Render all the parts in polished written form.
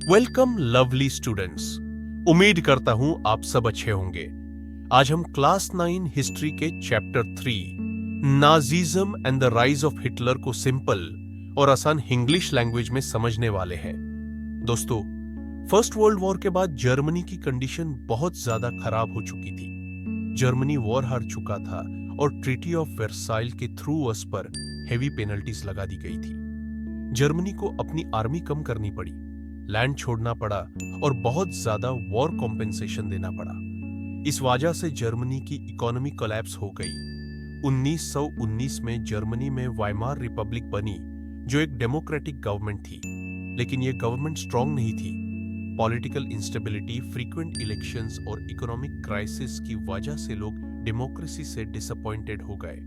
Welcome lovely students. उम्मीद करता हूं आप सब अच्छे होंगे। आज हम क्लास 9 हिस्ट्री के chapter 3 Nazism and the rise of Hitler को सिंपल और आसान इंग्लिश लैंग्वेज में समझने वाले हैं। दोस्तों, फर्स्ट वर्ल्ड वॉर के बाद जर्मनी की कंडीशन बहुत ज्यादा खराब हो चुकी थी। जर्मनी वॉर हार चुका था और ट्रीटी ऑफ वर्साइल के थ्रू अस पर हेवी पेनल्टीज लगा दी गई थी। जर्मनी को अपनी आर्मी कम करनी पड़ी, लैंड छोड़ना पड़ा और बहुत ज्यादा वॉर कॉम्पेंसेशन देना पड़ा। इस वजह से जर्मनी की इकोनॉमी कोलैप्स हो गई। 1919 में जर्मनी में वाइमार रिपब्लिक बनी, जो एक डेमोक्रेटिक गवर्नमेंट थी, लेकिन यह गवर्नमेंट स्ट्रांग नहीं थी। पॉलिटिकल इंस्टेबिलिटी, फ्रीक्वेंट इलेक्शंस और इकोनॉमिक क्राइसिस की वजह से लोग डेमोक्रेसी से डिसअपॉइंटेड हो गए।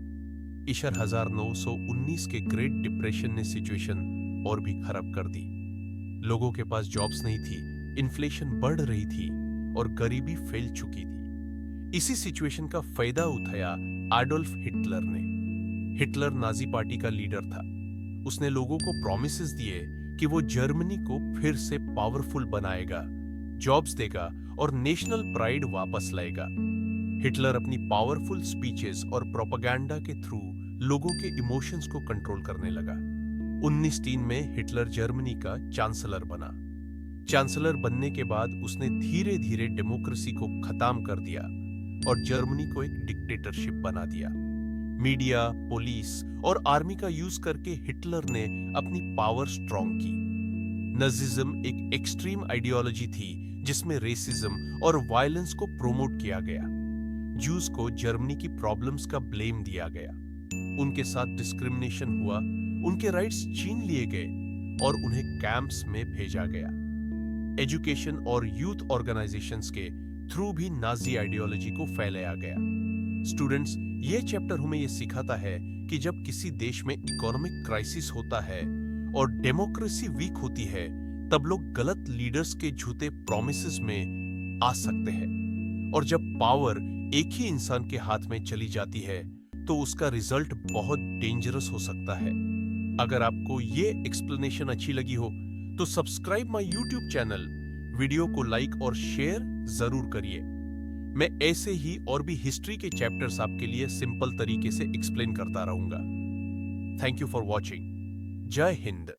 ईशर 1919 के ग्रेट डिप्रेशन ने सिचुएशन और भी खराब कर दी। लोगों के पास जॉब्स नहीं थी, इन्फ्लेशन बढ़ रही थी और गरीबी फैल चुकी थी। इसी सिचुएशन का फायदा उठाया एडोल्फ हिटलर ने। हिटलर नाजी पार्टी का लीडर था। उसने लोगों को प्रॉमिसेस दिए कि वो जर्मनी को फिर से पावरफुल बनाएगा, जॉब्स देगा और नेशनल प्राइड वापस लाएगा। हिटलर अपनी पावरफुल स्पीचेस और प्रोपेगेंडा के थ्रू लोगों के इमोशंस को कंट्रोल करने लगा। 1903 में हिटलर जर्मनी का चांसलर बना। चांसलर बनने के बाद उसने धीरे धीरे डेमोक्रेसी को खत्म कर दिया और जर्मनी को एक डिक्टेटरशिप बना दिया। मीडिया, पुलिस और आर्मी का यूज करके हिटलर ने अपनी पावर स्ट्रॉन्ग की। नाजिज्म एक एक्सट्रीम आइडियोलॉजी थी जिसमें रेसिज्म और वायलेंस को प्रोमोट किया गया। जूस को जर्मनी की प्रॉब्लम्स का ब्लेम दिया गया। उनके साथ डिस्क्रिमिनेशन हुआ, उनके राइट्स छीन लिए गए और उन्हें कैंप्स में भेजा गया। एजुकेशन और यूथ ऑर्गेनाइजेशंस के थ्रू भी नाजी आइडियोलॉजी को फैलाया गया। स्टूडेंट्स, ये चैप्टर हमें ये सिखाता है कि जब किसी देश में इकोनॉमिक क्राइसिस होता है और डेमोक्रेसी वीक होती है, तब लोग गलत लीडर्स के झूठे प्रॉमिसेस में आ सकते हैं। और जब पावर एक ही इंसान के हाथ में चली जाती है, तो उसका रिजल्ट बहुत डेंजरस हो सकता है। अगर आपको ये एक्सप्लेनेशन अच्छी लगी हो तो subscribe my YouTube channel, video को लाइक और शेयर जरूर करिए। मैं ऐसे ही और भी हिस्ट्री के चैप्टर्स आपके लिए सिंपल तरीके से एक्सप्लेन करता रहूंगा। Thank you for watching. जय हिंद।